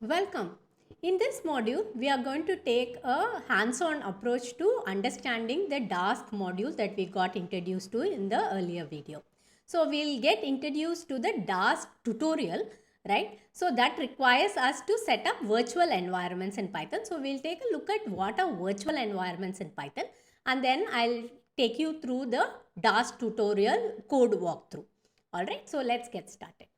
Welcome. In this module, we are going to take a hands-on approach to understanding the Dask module that we got introduced to in the earlier video. So we'll get introduced to the Dask tutorial, right? So that requires us to set up virtual environments in Python. So we'll take a look at what are virtual environments in Python, and then I'll take you through the Dask tutorial code walkthrough. All right, so let's get started.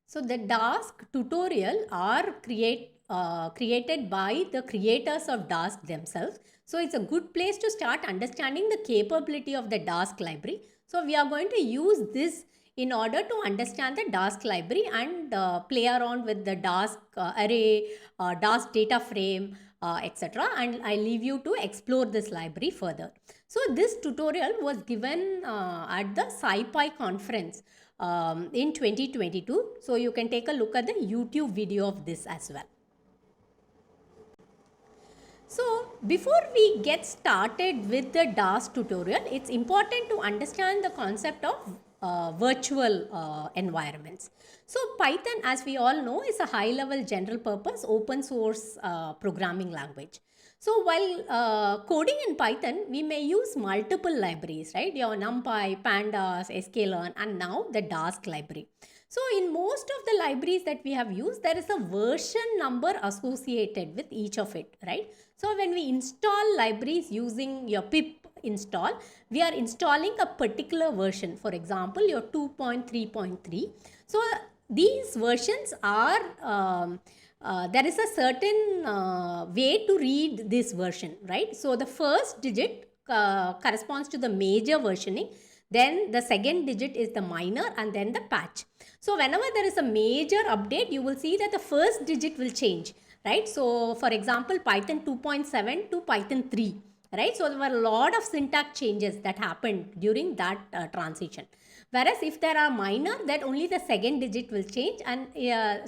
So the Dask tutorial are created by the creators of Dask themselves. So it's a good place to start understanding the capability of the Dask library. So we are going to use this in order to understand the Dask library and play around with the Dask array, Dask DataFrame, etc. And I leave you to explore this library further. So this tutorial was given at the SciPy conference in 2022. So you can take a look at the YouTube video of this as well. So before we get started with the Dask tutorial, it's important to understand the concept of virtual environments. So Python, as we all know, is a high-level general purpose open source programming language. So while coding in Python, we may use multiple libraries, right? Your NumPy, Pandas, sklearn, and now the Dask library. So in most of the libraries that we have used, there is a version number associated with each of it, right? So when we install libraries using your pip install, we are installing a particular version. For example, your 2.3.3. So these versions are there is a certain way to read this version, right? So the first digit corresponds to the major versioning, then the second digit is the minor, and then the patch. So whenever there is a major update, you will see that the first digit will change, right? So for example, Python 2.7 to Python 3, right? So there were a lot of syntax changes that happened during that transition. Whereas if there are minor, that only the second digit will change, and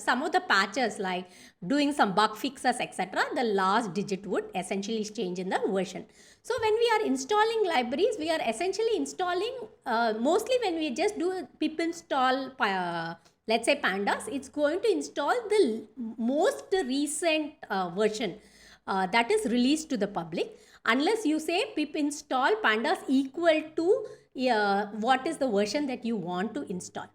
some of the patches like doing some bug fixes, etc., the last digit would essentially change in the version. So when we are installing libraries, we are essentially installing, mostly when we just do pip install, let's say Pandas, it's going to install the most recent version that is released to the public, unless you say pip install pandas equal to what is the version that you want to install.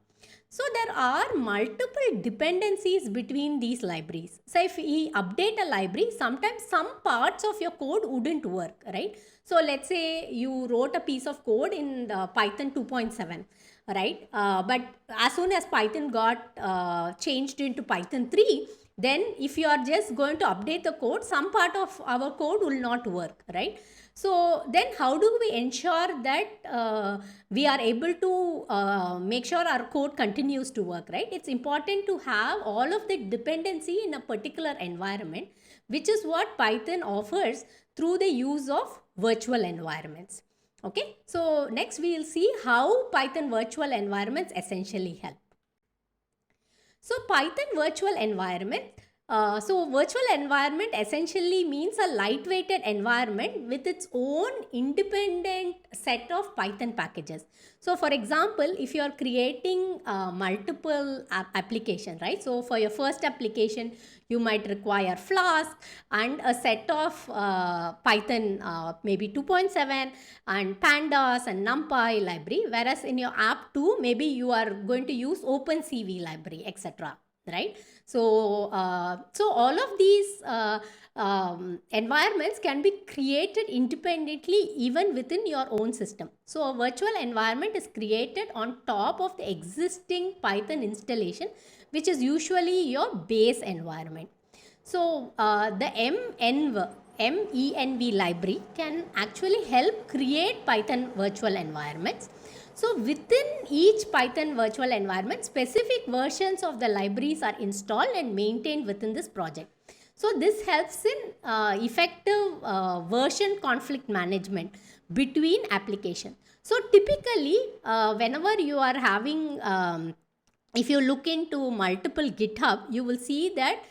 So there are multiple dependencies between these libraries. So if we update a library, sometimes some parts of your code wouldn't work, right? So let's say you wrote a piece of code in Python 2.7, right? But as soon as Python got changed into Python 3, then if you are just going to update the code, some part of our code will not work, right? So then how do we ensure that we are able to make sure our code continues to work, right? It's important to have all of the dependency in a particular environment, which is what Python offers through the use of virtual environments. Okay, so next we will see how Python virtual environments essentially help. So Python virtual environment. So virtual environment essentially means a lightweighted environment with its own independent set of Python packages. So for example, if you are creating multiple applications, right? So for your first application, you might require Flask and a set of Python maybe 2.7 and Pandas and NumPy library, whereas in your app 2, maybe you are going to use OpenCV library, etc. Right? So all of these environments can be created independently even within your own system. So a virtual environment is created on top of the existing Python installation, which is usually your base environment. So the MENV library can actually help create Python virtual environments. So within each Python virtual environment, specific versions of the libraries are installed and maintained within this project. So this helps in effective version conflict management between applications. So typically, whenever you are having, if you look into multiple GitHub, you will see that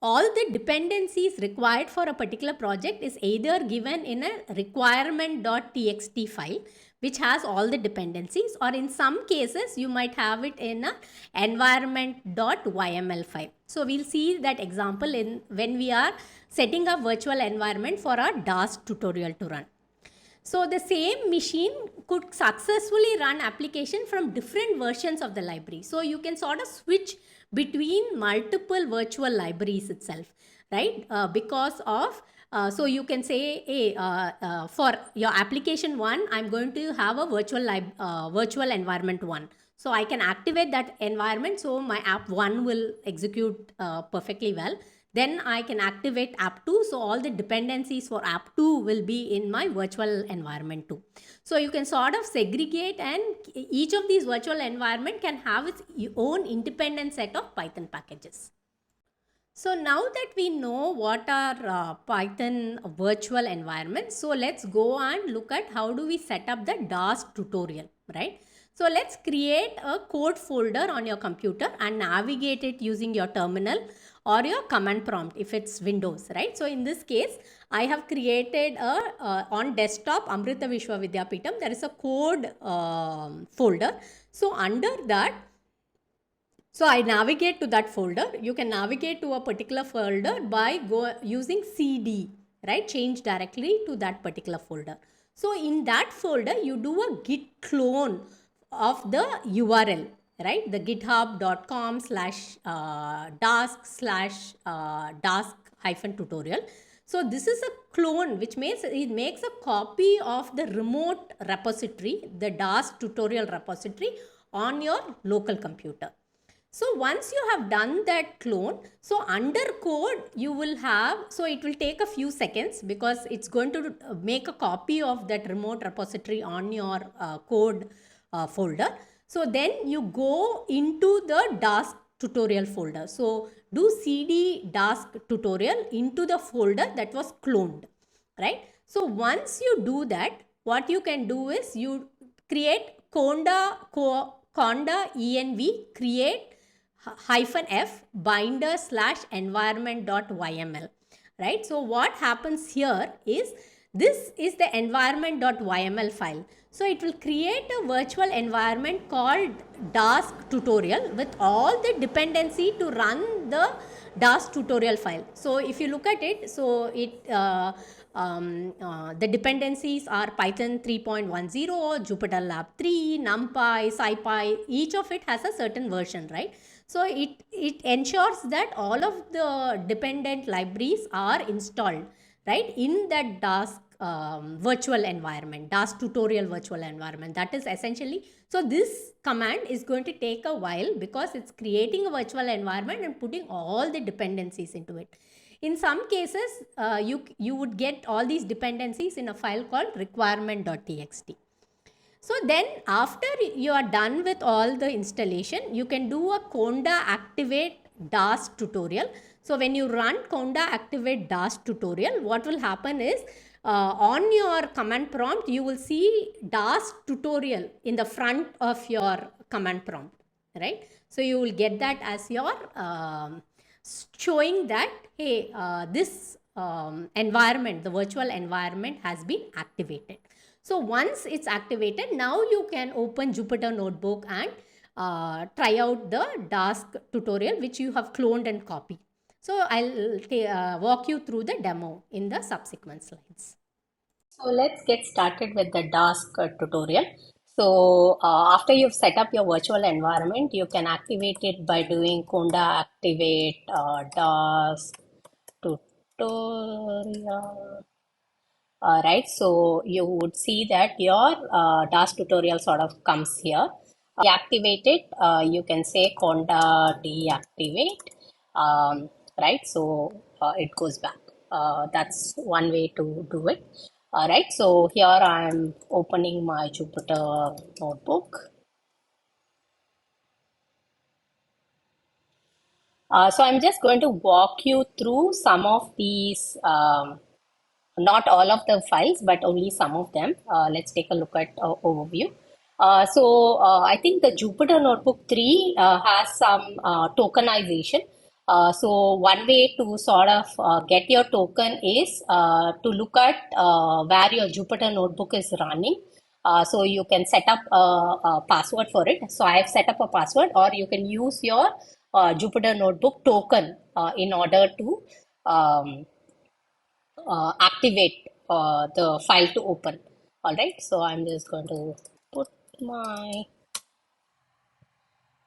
all the dependencies required for a particular project is either given in a requirement.txt file, which has all the dependencies, or in some cases you might have it in a environment.yml file. So we'll see that example in when we are setting a virtual environment for our Dask tutorial to run. So the same machine could successfully run application from different versions of the library. So you can sort of switch between multiple virtual libraries itself, right? Because of so you can say, hey, for your application 1, I'm going to have a virtual environment 1. So I can activate that environment, so my app 1 will execute perfectly well. Then I can activate app 2. So all the dependencies for app 2 will be in my virtual environment 2. So you can sort of segregate, and each of these virtual environment can have its own independent set of Python packages. So now that we know what are Python virtual environments, so let's go and look at how do we set up the Dask tutorial, right? So let's create a code folder on your computer and navigate it using your terminal or your command prompt if it's Windows, right? So in this case, I have created on desktop Amrita Vishwa Vidyapeetham, there is a code folder. So under that, so I navigate to that folder. You can navigate to a particular folder by using CD, right? Change directly to that particular folder. So in that folder, you do a git clone of the URL, right? The github.com/dask/dask-tutorial. So this is a clone, which means it makes a copy of the remote repository, the Dask tutorial repository on your local computer. So once you have done that clone, so under code you will have, so it will take a few seconds because it's going to make a copy of that remote repository on your code folder. So then you go into the Dask tutorial folder. So do cd Dask tutorial into the folder that was cloned, right? So once you do that, what you can do is you create conda env create -f binder/environment.yml, right? So what happens here is, this is the environment.yml file. So it will create a virtual environment called Dask tutorial with all the dependency to run the Dask tutorial file. So if you look at it, so it the dependencies are Python 3.10, Jupyter Lab 3, NumPy, SciPy. Each of it has a certain version, right? So it ensures that all of the dependent libraries are installed, right, in that Dask virtual environment, Dask tutorial virtual environment. That is essentially, so this command is going to take a while because it's creating a virtual environment and putting all the dependencies into it. In some cases, you would get all these dependencies in a file called requirement.txt. So then after you are done with all the installation, you can do a conda activate Dask tutorial. So when you run conda activate Dask tutorial, what will happen is, on your command prompt, you will see Dask tutorial in the front of your command prompt, right? So you will get that as your showing that, hey, this environment, the virtual environment has been activated. So once it's activated, now you can open Jupyter Notebook and try out the Dask tutorial which you have cloned and copied. So I'll walk you through the demo in the subsequent slides. So let's get started with the Dask tutorial. So after you've set up your virtual environment, you can activate it by doing conda activate Dask tutorial. Right, so you would see that your Dask tutorial sort of comes here. Deactivate it, you can say conda deactivate, right? So it goes back. That's one way to do it. Right, so here I am opening my Jupyter notebook. So I'm just going to walk you through some of these, not all of the files, but only some of them. Let's take a look at overview. I think the Jupyter Notebook 3 has some tokenization. So one way to sort of get your token is to look at where your Jupyter notebook is running. So you can set up a password for it. So I have set up a password, or you can use your Jupyter notebook token in order to um, activate the file to open. All right. So I'm just going to put my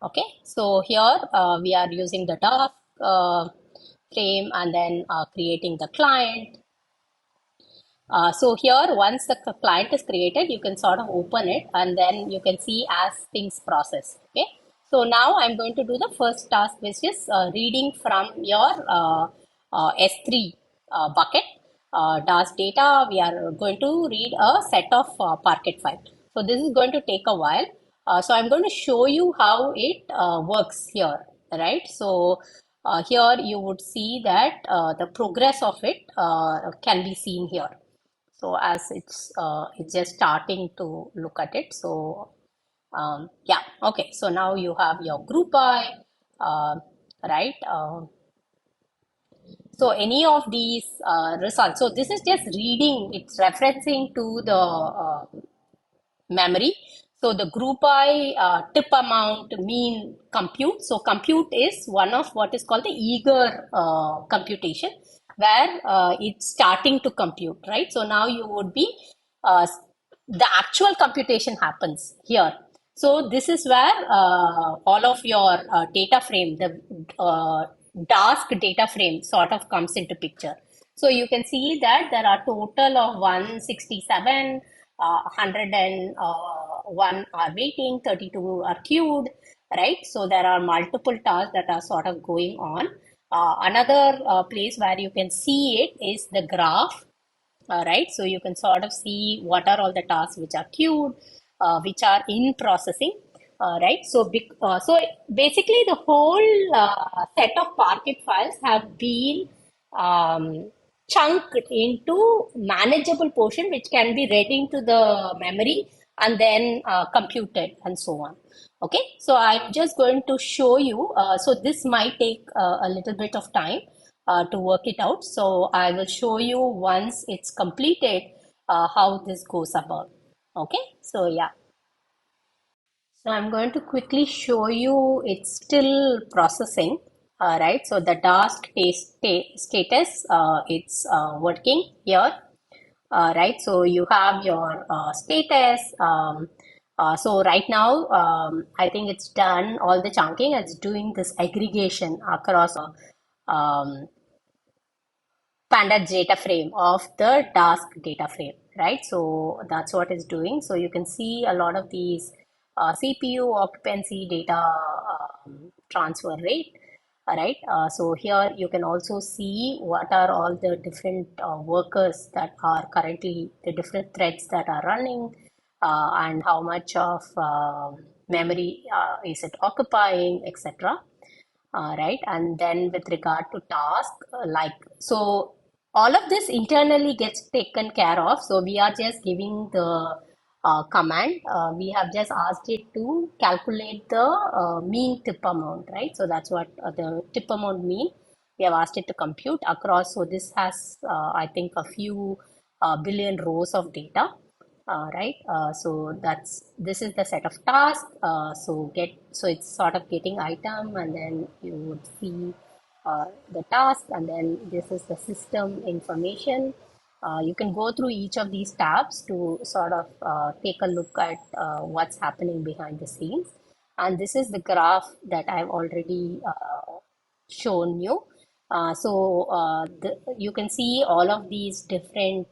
okay. So here we are using the Dask frame and then creating the client. So here, once the client is created, you can sort of open it and then you can see as things process. Okay. So now I'm going to do the first task, which is reading from your S3 bucket. Dask data, we are going to read a set of Parquet file. So this is going to take a while. So I'm going to show you how it works here, right? So here you would see that the progress of it can be seen here. So as it's just starting to look at it. So yeah, okay. So now you have your group by, right? So any of these results. So this is just reading. It's referencing to the memory. So the group by tip amount mean compute. So compute is one of what is called the eager computation, where it's starting to compute, right? So now you would be uh, the actual computation happens here. So this is where all of your data frame, the Dask data frame sort of comes into picture. So you can see that there are total of 167, 101 are waiting, 32 are queued, right? So there are multiple tasks that are sort of going on. Another place where you can see it is the graph, right? So you can sort of see what are all the tasks which are queued, which are in processing, right? So, so basically the whole set of Parquet files have been um, chunked into manageable portion, which can be read into the memory and then computed and so on. Okay, so I'm just going to show you. So this might take a little bit of time to work it out. So I will show you once it's completed how this goes about. Okay, so yeah. So I'm going to quickly show you it's still processing. Right, so the status, it's working here. Right, so you have your status. So right now, I think it's done all the chunking. It's doing this aggregation across um, Pandas data frame of the Dask data frame, right? So that's what it's doing. So you can see a lot of these CPU occupancy data transfer rate, right? So here you can also see what are all the different workers that are currently the different threads that are running, and how much of memory is it occupying, etc. Right, and then with regard to task, like, so all of this internally gets taken care of. So we are just giving the command. We have just asked it to calculate the mean tip amount, right? So that's what the tip amount mean. We have asked it to compute across. So this has, I think, a few billion rows of data. Right, so that's this is the set of tasks. So it's sort of getting item, and then you would see the task, and then this is the system information. You can go through each of these tabs to sort of take a look at what's happening behind the scenes. And this is the graph that I've already shown you. You can see all of these different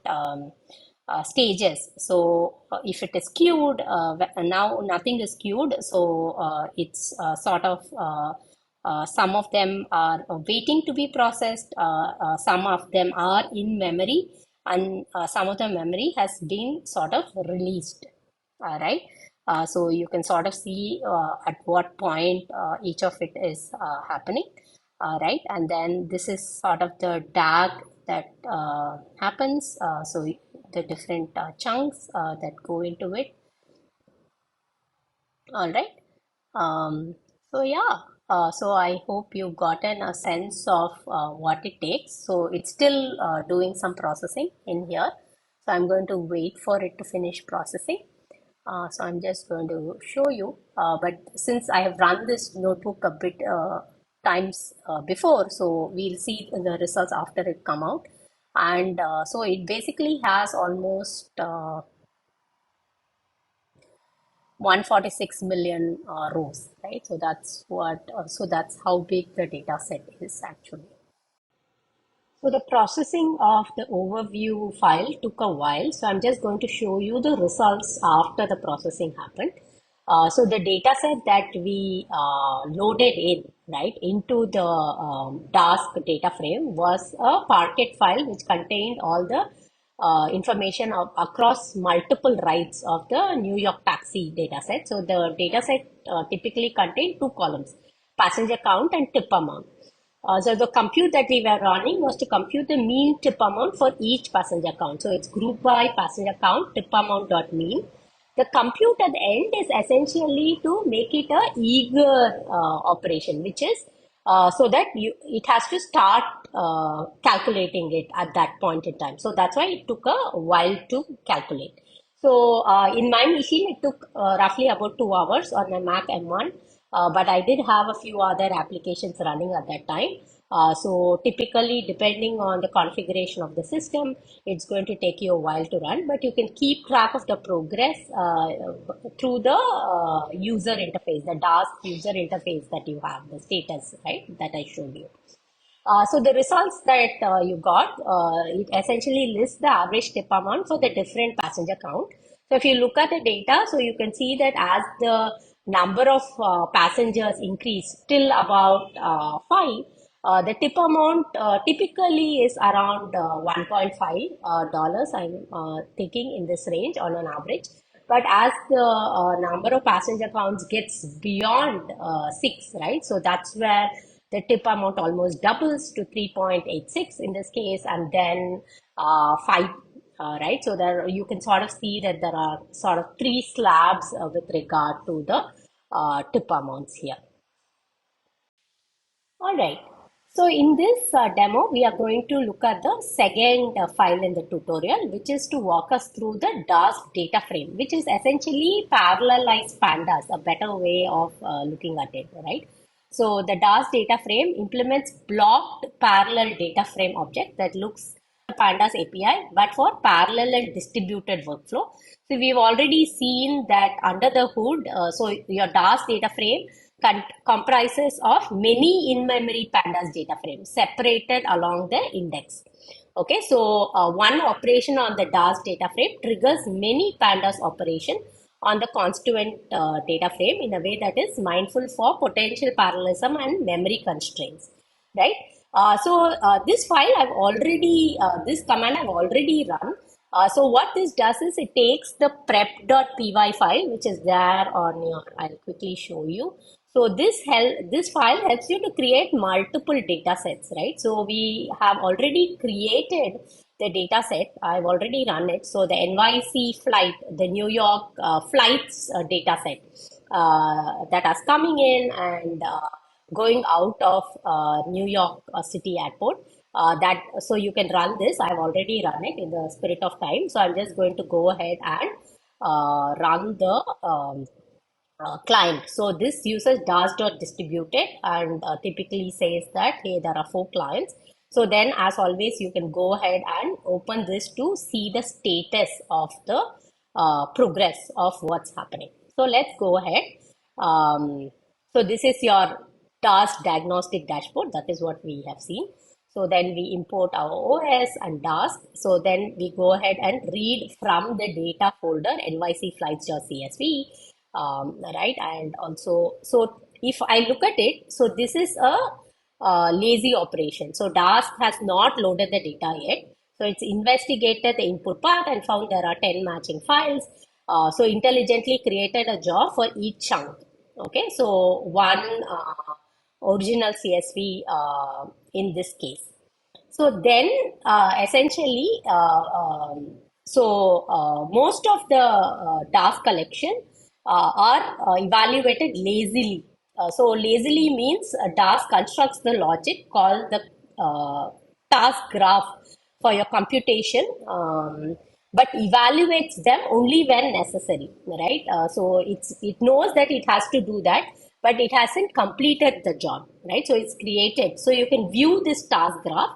stages. So if it is queued, now nothing is queued. So it's sort of some of them are waiting to be processed. Some of them are in memory, and some of the memory has been sort of released. All right. So you can sort of see at what point each of it is happening. Right. And then this is sort of the DAG that happens. So the different chunks that go into it. All right. Um, so yeah. So I hope you've gotten a sense of what it takes. So it's still doing some processing in here. So I'm going to wait for it to finish processing. So I'm just going to show you. But since I have run this notebook a bit times before, so we'll see the results after it come out. And so it basically has almost 146 million rows, right? So that's that's how big the data set is actually. So the processing of the overview file took a while. So I'm just going to show you the results after the processing happened. So the data set that we loaded in, right, into the Dask data frame was a Parquet file which contained all the information across multiple rides of the New York taxi data set. So the data set typically contained two columns, passenger count and tip amount. So the compute that we were running was to compute the mean tip amount for each passenger count. So it's group by passenger count, tip amount dot mean. The compute at the end is essentially to make it a eager operation, which is so that it has to start calculating it at that point in time. So that's why it took a while to calculate. So in my machine, it took roughly about 2 hours on my Mac M1, but I did have a few other applications running at that time. So typically, depending on the configuration of the system, it's going to take you a while to run, but you can keep track of the progress through the user interface, the Dask user interface that you have, the status, right, that I showed you. So the results that you got, it essentially lists the average tip amount for the different passenger count. So if you look at the data, so you can see that as the number of passengers increase till about 5, the tip amount typically is around $1.5. I'm thinking in this range on an average. But as the number of passenger counts gets beyond 6, right? So that's where the tip amount almost doubles to 3.86 in this case, and then 5, right? So there you can sort of see that there are sort of three slabs with regard to the tip amounts here. All right. So in this demo, we are going to look at the second file in the tutorial, which is to walk us through the Dask data frame, which is essentially parallelized pandas, a better way of looking at it, right? So the Dask data frame implements blocked parallel data frame object that looks the Pandas API, but for parallel and distributed workflow. So we've already seen that under the hood, so your Dask data frame comprises of many in-memory Pandas data frames separated along the index. Okay, so one operation on the Dask data frame triggers many Pandas operation on the constituent data frame in a way that is mindful for potential parallelism and memory constraints, right? This file I've already, this command I've already run. So what this does is it takes the prep.py file, which is there on your, I'll quickly show you. So this file helps you to create multiple data sets, right? So we have already created the data set. I've already run it. So the NYC flight, the New York flights data set that is coming in and going out of New York City Airport. That so you can run this. I've already run it in the spirit of time. So I'm just going to go ahead and run the client. So this uses Dask.distributed and typically says that, hey, there are 4 clients. So then as always, you can go ahead and open this to see the status of the progress of what's happening. So let's go ahead. So this is your Dask diagnostic dashboard. That is what we have seen. So then we import our OS and Dask. So then we go ahead and read from the data folder nycflights.csv, right? And also, so if I look at it, so this is a lazy operation. So Dask has not loaded the data yet. So it's investigated the input path and found there are 10 matching files. So intelligently created a job for each chunk. Okay, so one original CSV in this case. So then, essentially, most of the task collection are evaluated lazily So lazily means Dask constructs the logic called the task graph for your computation, but evaluates them only when necessary, right? So it knows that it has to do that, but it hasn't completed the job, right? So it's created. So you can view this task graph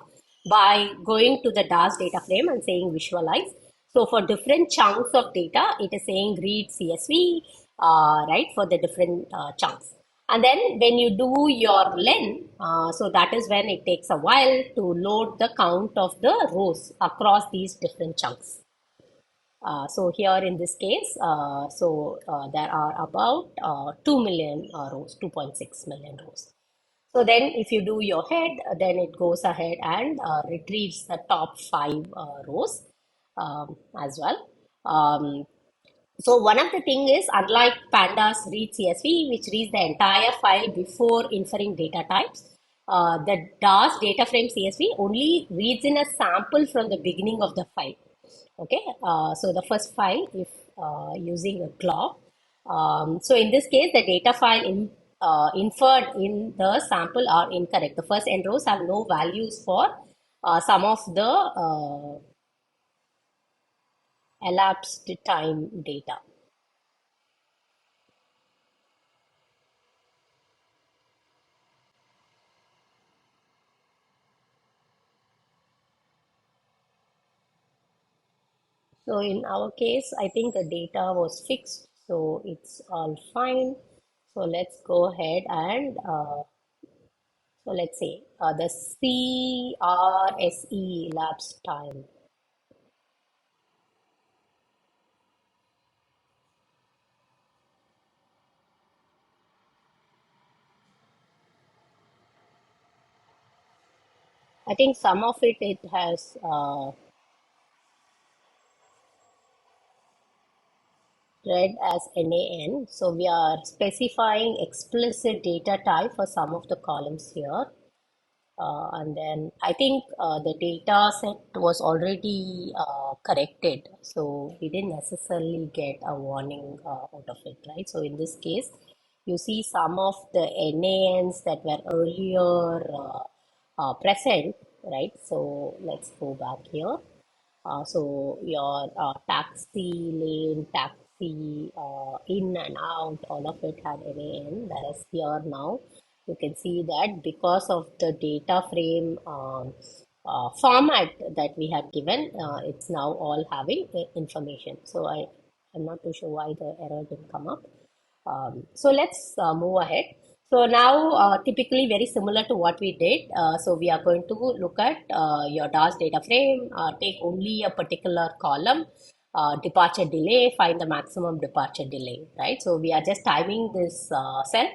by going to the Dask data frame and saying visualize. So for different chunks of data, it is saying read CSV, right, for the different chunks. And then when you do your len, so that is when it takes a while to load the count of the rows across these different chunks. So here in this case, there are about 2 million rows, 2.6 million rows. So then if you do your head, then it goes ahead and retrieves the top five rows as well. Um, so one of the thing is, unlike Pandas read CSV, which reads the entire file before inferring data types, the DAS data frame CSV only reads in a sample from the beginning of the file. Okay, so the first file, if using a glob. So in this case, the data file inferred in the sample are incorrect. The first n rows have no values for some of the elapsed time data. So in our case, I think the data was fixed, so it's all fine. So let's go ahead and so let's say the CRSE elapsed time. I think some of it has read as NaN. So we are specifying explicit data type for some of the columns here. And then I think the data set was already corrected, so we didn't necessarily get a warning out of it, right? So in this case, you see some of the NANs that were earlier present, right? So let's go back here. So your taxi lane, taxi in and out, all of it had NAN. Whereas here now, you can see that because of the data frame format that we have given, it's now all having information. So I'm not too sure why the error didn't come up. So let's move ahead. So now, typically very similar to what we did. So we are going to look at your DAS data frame, take only a particular column, departure delay, find the maximum departure delay, right? So we are just timing this cell.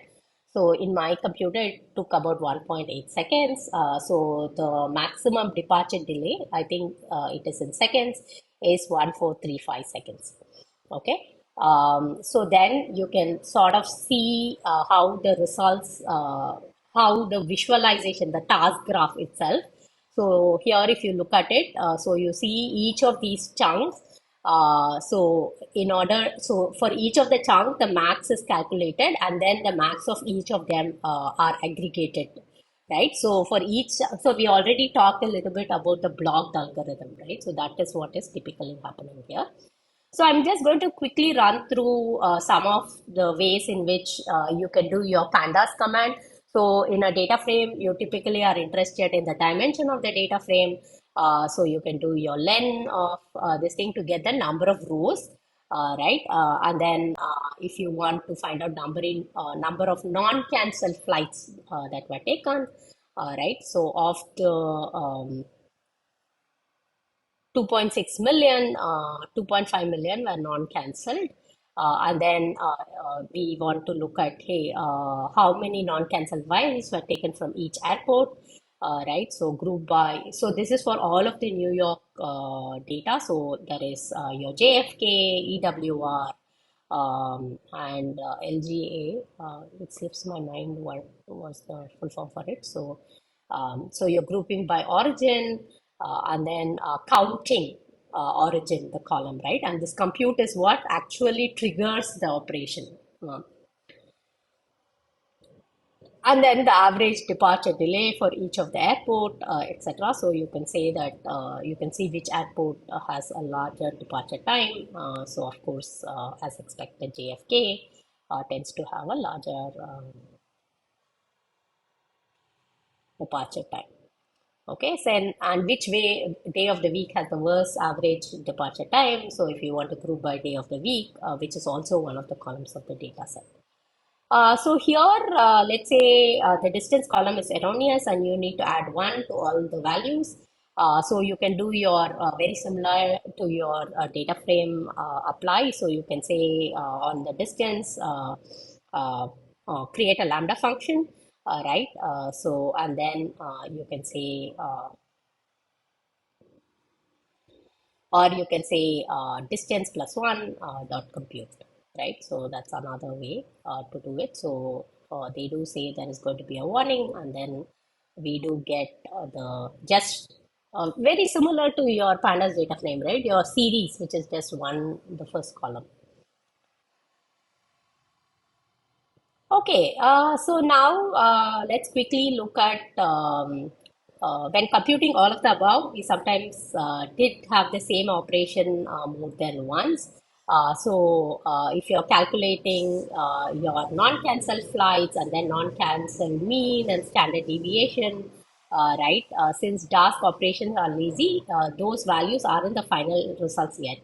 So in my computer, it took about 1.8 seconds. So the maximum departure delay, I think it is in seconds, is 1435 seconds. Okay. So then you can sort of see how the results, how the visualization, the task graph itself. So here, if you look at it, so you see each of these chunks. So for each of the chunk, the max is calculated, and then the max of each of them are aggregated, right? So for each, so we already talked a little bit about the blocked algorithm, right? So that is what is typically happening here. So I'm just going to quickly run through some of the ways in which you can do your pandas command. So in a data frame, you typically are interested in the dimension of the data frame. So you can do your len of this thing to get the number of rows, right? And then if you want to find out number of non-cancelled flights that were taken, right? So of the 2.6 million, 2.5 million were non-cancelled. And then we want to look at, hey, how many non-cancelled flights were taken from each airport, right? So group by, so this is for all of the New York data. So there is your JFK, EWR, and LGA. It slips my mind what was the full form for it. So you're grouping by origin and then counting origin, the column, right? And this compute is what actually triggers the operation. Uh, and then the average departure delay for each of the airport, etc. So you can say that you can see which airport has a larger departure time. So of course, as expected, JFK tends to have a larger departure time. Okay, so and which day of the week has the worst average departure time? So if you want to group by day of the week, which is also one of the columns of the data set. So here, let's say the distance column is erroneous and you need to add 1 to all the values. So you can do your very similar to your data frame apply. So you can say on the distance, create a lambda function, right? So and then you can say or you can say distance plus 1 dot compute, right? So that's another way to do it. So they do say there is going to be a warning, and then we do get the just very similar to your pandas data frame, right? Your series, which is just one, the first column. Okay, so now let's quickly look at when computing all of the above, we sometimes did have the same operation more than once. If you're calculating your non-cancel flights and then non-cancel mean and standard deviation, right? Since Dask operations are lazy, those values aren't the final results yet,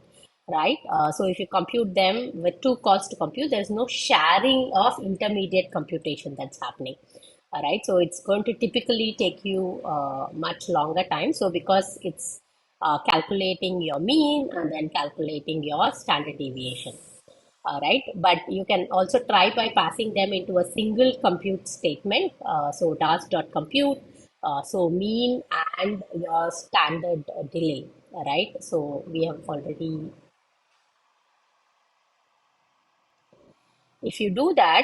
right? So if you compute them with two calls to compute, there's no sharing of intermediate computation that's happening. All right, so it's going to typically take you much longer time. So because it's calculating your mean and then calculating your standard deviation. All right, but you can also try by passing them into a single compute statement. So dask.compute, so mean and your standard delay. All right, so we have already. If you do that,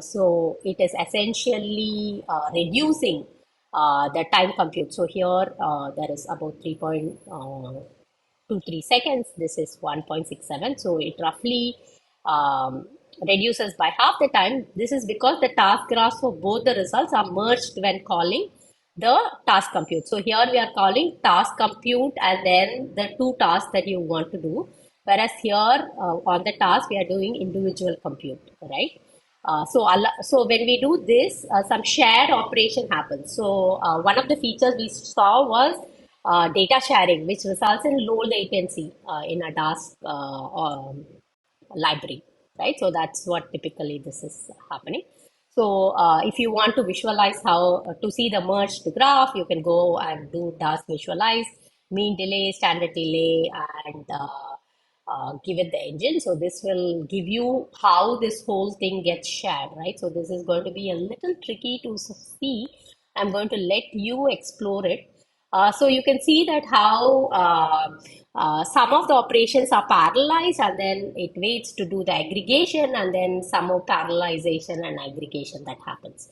so it is essentially reducing the time compute. So here there is about 3.23 seconds. This is 1.67. So it roughly reduces by half the time. This is because the task graphs for both the results are merged when calling the task compute. So here we are calling task compute and then the two tasks that you want to do. Whereas here on the task, we are doing individual compute, right? So when we do this, some shared operation happens. So one of the features we saw was data sharing, which results in low latency in a Dask library, right? So that's what typically this is happening. So if you want to visualize how to see the merged graph, you can go and do Dask visualize, mean delay, standard delay, and give it the engine. So this will give you how this whole thing gets shared, right? So this is going to be a little tricky to see. I'm going to let you explore it. So you can see that how some of the operations are parallelized and then it waits to do the aggregation and then some more parallelization and aggregation that happens,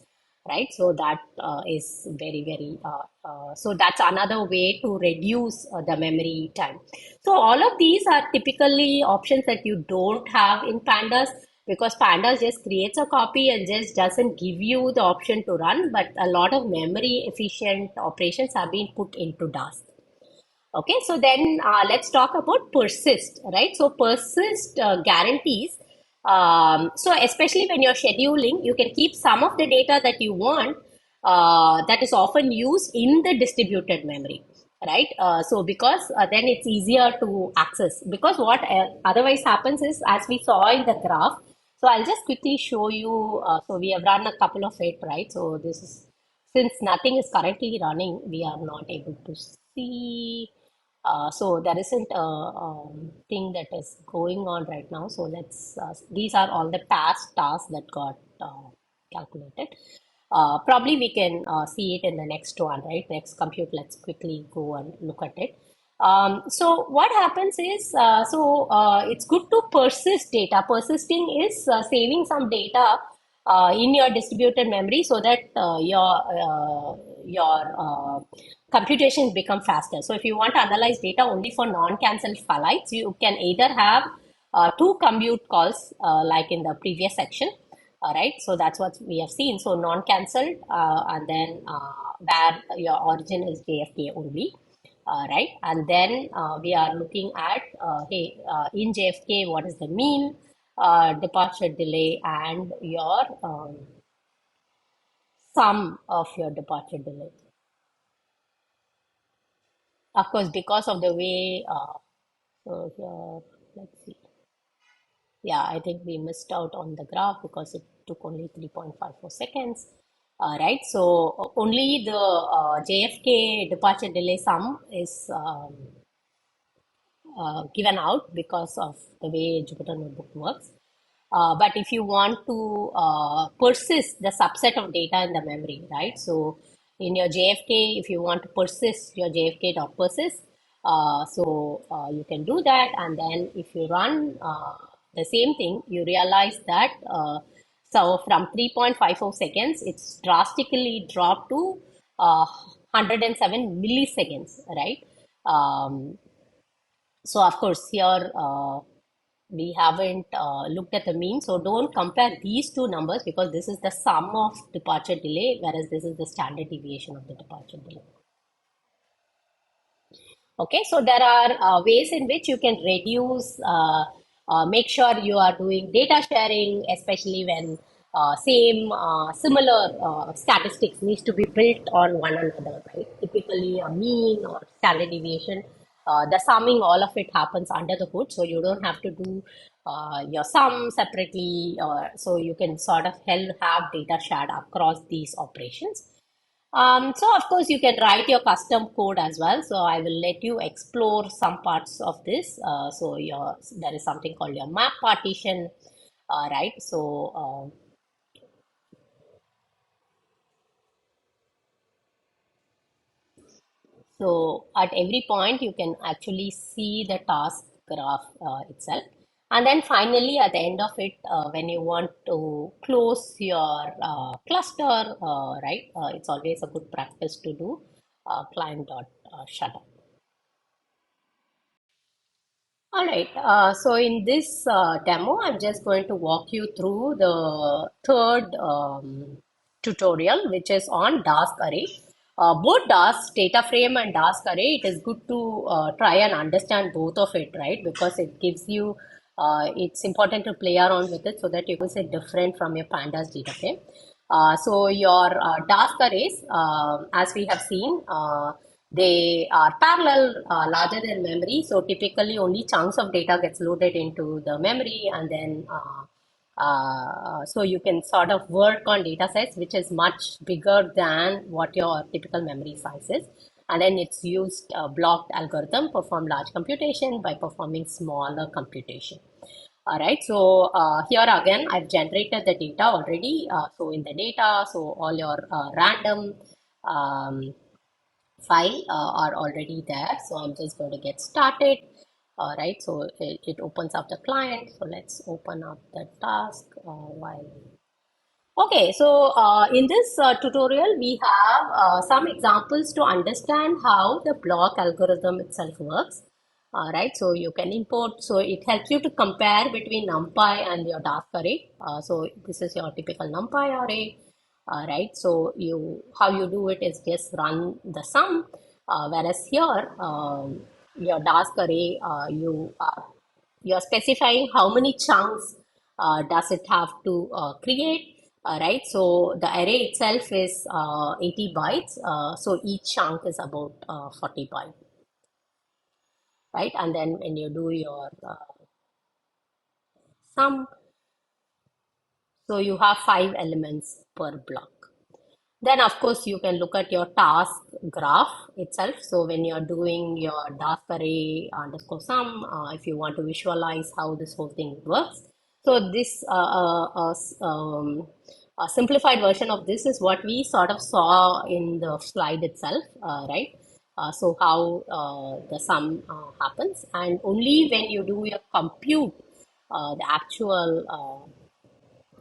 right? So that is so that's another way to reduce the memory time. So all of these are typically options that you don't have in Pandas because Pandas just creates a copy and just doesn't give you the option to run, but a lot of memory efficient operations have been put into Dask. Okay, so then let's talk about persist, right? So persist guarantees. So especially when you're scheduling, you can keep some of the data that you want that is often used in the distributed memory, right? So because then it's easier to access. Because what otherwise happens is, as we saw in the graph, so I'll just quickly show you. So we have run a couple of it, right? So this is since nothing is currently running, we are not able to see. So there isn't a thing that is going on right now. So these are all the past tasks that got calculated. Probably we can see it in the next one, right? Next compute, let's quickly go and look at it. So what happens is, it's good to persist data. Persisting is saving some data in your distributed memory so that your computations become faster. So if you want to analyze data only for non-cancelled flights, you can either have two compute calls like in the previous section. All right, so that's what we have seen. So non-cancelled, and then where your origin is JFK only. Right, and then we are looking at hey, in JFK, what is the mean departure delay and your sum of your departure delay. Of course, because of the way, so here, let's see. Yeah, I think we missed out on the graph because it took only 3.54 seconds. Right, so only the JFK departure delay sum is given out because of the way Jupyter Notebook works. But if you want to persist the subset of data in the memory, right? So in your JFK, if you want to persist your JFK dot persist, you can do that. And then if you run the same thing, you realize that so from 3.54 seconds, it's drastically dropped to 107 milliseconds, right? Um, so of course here we haven't looked at the mean. So don't compare these two numbers because this is the sum of departure delay, whereas this is the standard deviation of the departure delay. Okay, so there are ways in which you can reduce, make sure you are doing data sharing, especially when similar statistics needs to be built on one another, right? Typically, a mean or standard deviation, the summing, all of it happens under the hood, so you don't have to do your sum separately, so you can sort of have data shared across these operations. So of course you can write your custom code as well. So I will let you explore some parts of this. There is something called your map partition, right? So at every point, you can actually see the task graph itself. And then finally, at the end of it, when you want to close your cluster, right, it's always a good practice to do client.shutdown. All right, so in this demo, I'm just going to walk you through the third tutorial, which is on Dask Array. Both Dask DataFrame and Dask Array, it is good to try and understand both of it, right? Because it gives you, it's important to play around with it so that you can say different from your Pandas data frame. So your Dask arrays, as we have seen, they are parallel, larger than memory. So typically only chunks of data gets loaded into the memory, and then so you can sort of work on data sets which is much bigger than what your typical memory size is. And then it's used blocked algorithm perform large computation by performing smaller computation. All right, so here again, I've generated the data already. So in the data, so all your random um, file are already there. So I'm just going to get started. All right, so it opens up the client. So let's open up the task while. Okay, so in this tutorial, we have some examples to understand how the block algorithm itself works. Right, so you can import, so it helps you to compare between NumPy and your Dask array. So this is your typical NumPy array. Right, so how you do it is just run the sum, whereas here your Dask array you're specifying how many chunks does it have to create, right? So the array itself is 80 bytes, so each chunk is about 40 bytes, right? And then when you do your sum, so you have 5 elements per block. Then, of course, you can look at your task graph itself. So when you're doing your Dask array underscore sum, if you want to visualize how this whole thing works. So this a simplified version of this is what we sort of saw in the slide itself, right? So how the sum happens, and only when you do your compute, the actual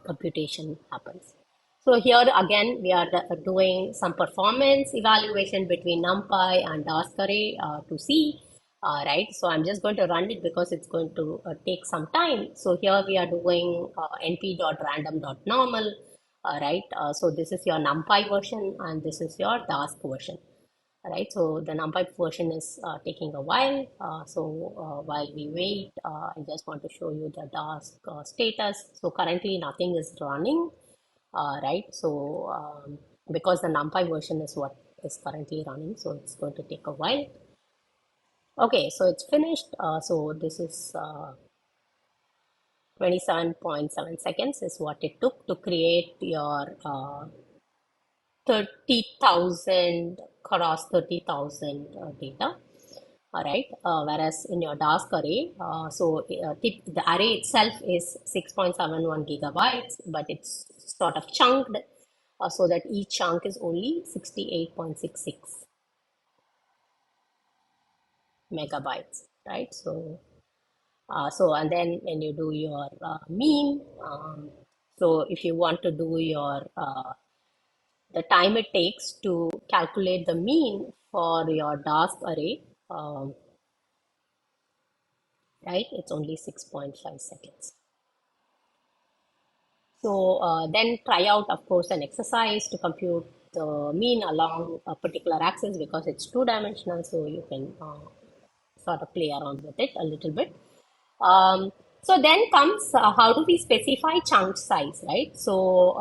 computation happens. So here again, we are doing some performance evaluation between NumPy and Dask array to see right? So I'm just going to run it because it's going to take some time. So here we are doing np.random.normal, right? So this is your NumPy version and this is your Dask version, right? So the NumPy version is taking a while. While we wait, I just want to show you the Dask status. So currently nothing is running, right? Because the NumPy version is what is currently running, so it's going to take a while. Okay, so it's finished. So this is 27.7 seconds is what it took to create your 30,000 cross 30,000 data. All right. Whereas in your Dask array, the array itself is 6.71 gigabytes, but it's sort of chunked so that each chunk is only 68.66 megabytes, right? And then when you do your mean, so if you want to do your the time it takes to calculate the mean for your Dask array, right? It's only 6.5 seconds. So then try out, of course, an exercise to compute the mean along a particular axis because it's two-dimensional, so you can sort of play around with it a little bit. So then comes how do we specify chunk size, right? So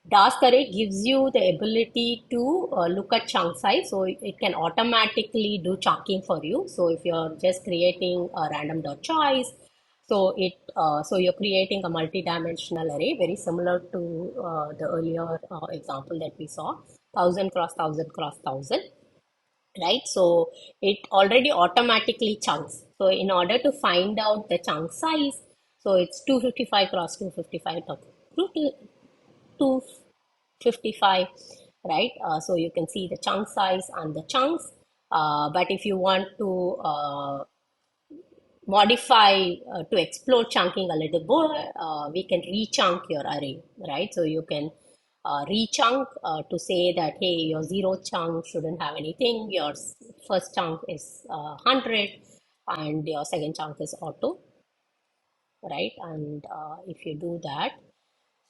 Dask array gives you the ability to look at chunk size, so it can automatically do chunking for you. So if you're just creating a random dot choice, so you're creating a multi-dimensional array, very similar to the earlier example that we saw, 1,000 cross 1,000 cross 1,000, right? So it already automatically chunks. So in order to find out the chunk size, so it's 255 cross 255, 255, right? So you can see the chunk size and the chunks. But if you want to modify to explore chunking a little more, we can rechunk your array, right? So you can rechunk to say that, hey, your zero chunk shouldn't have anything, your first chunk is 100, and your second chunk is auto, right? And if you do that,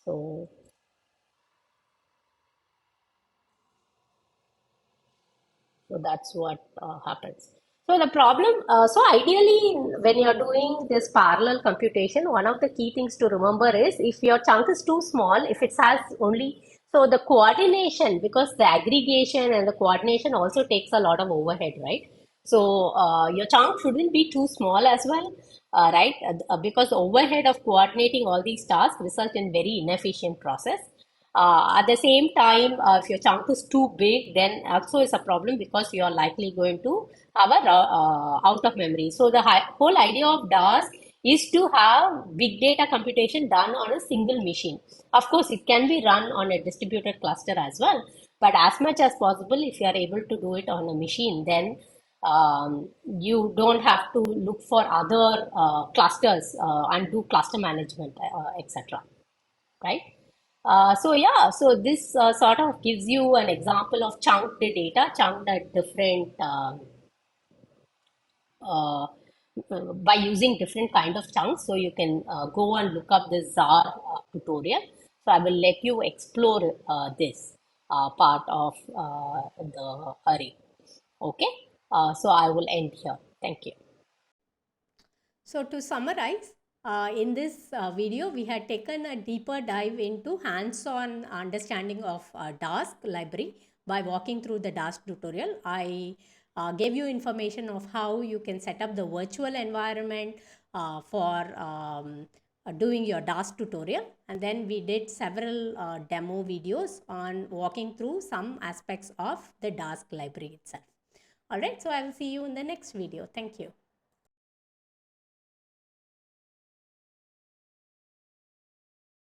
so So that's what happens. So the problem, so ideally, when you're doing this parallel computation, one of the key things to remember is if your chunk is too small, if it has only, so the coordination, because the aggregation and the coordination also takes a lot of overhead, right? So your chunk shouldn't be too small as well, right? Because the overhead of coordinating all these tasks result in very inefficient process. At the same time, if your chunk is too big, then also is a problem because you are likely going to have a out of memory. So the whole idea of Dask is to have big data computation done on a single machine. Of course, it can be run on a distributed cluster as well, but as much as possible, if you are able to do it on a machine, then you don't have to look for other clusters and do cluster management, etc. Right? So this sort of gives you an example of chunked data, chunked at different uh, by using different kind of chunks. So you can go and look up this ZAR tutorial. So I will let you explore this part of the array. Okay. So I will end here. Thank you. So to summarize, in this video, we had taken a deeper dive into hands-on understanding of Dask library by walking through the Dask tutorial. I gave you information of how you can set up the virtual environment for doing your Dask tutorial. And then we did several demo videos on walking through some aspects of the Dask library itself. All right, so I will see you in the next video. Thank you.